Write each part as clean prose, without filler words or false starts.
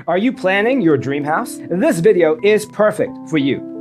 Are you planning your dream house? This video is perfect for you.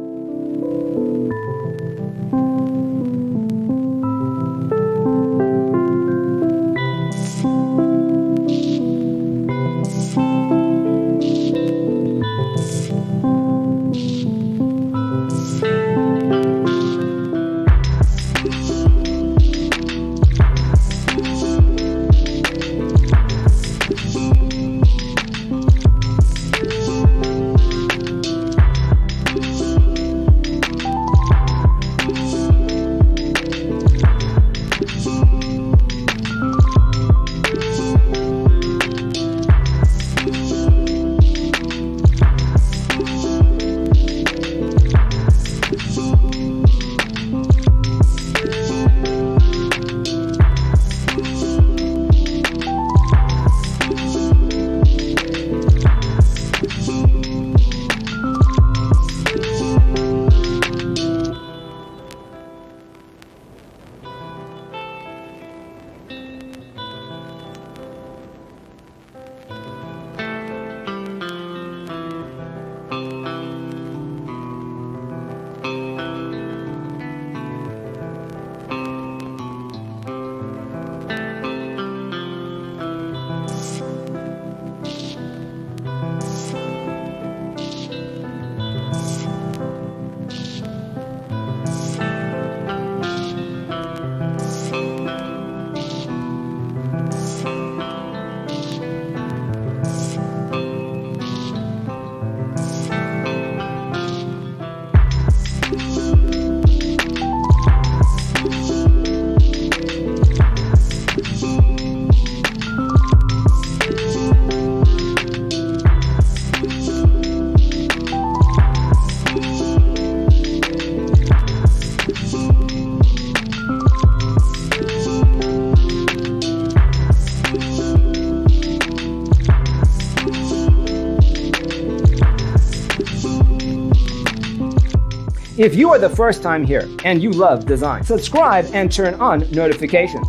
If you are the first time here and you love design, subscribe and turn on notifications.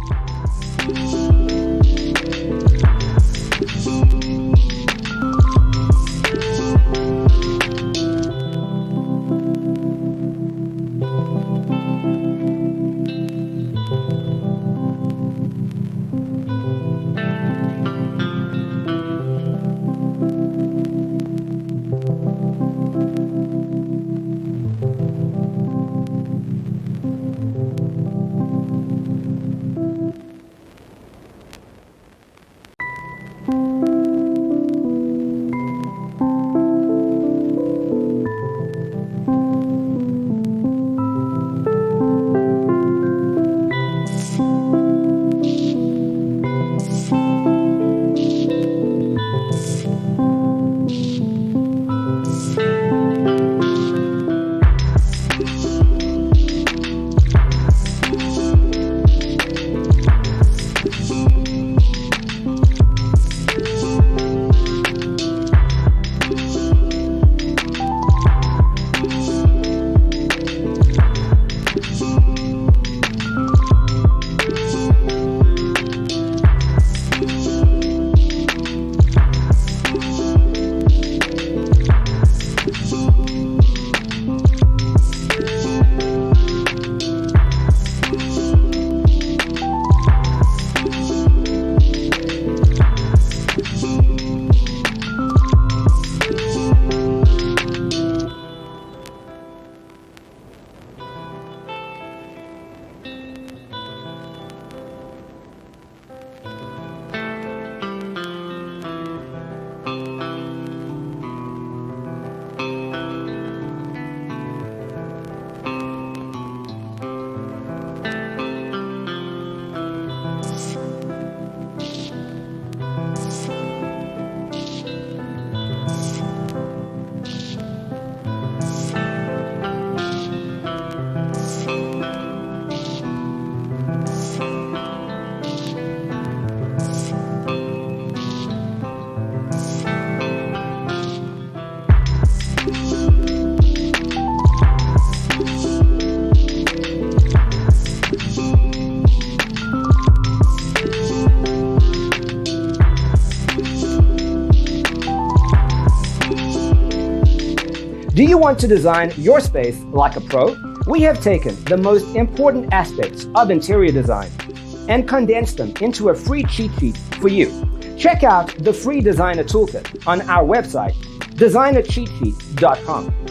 Do you want to design your space like a pro? We have taken the most important aspects of interior design and condensed them into a free cheat sheet for you. Check out the free designer toolkit on our website, designercheatsheet.com.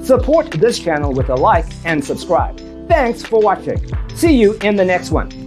Support this channel with a like and subscribe. Thanks for watching. See you in the next one.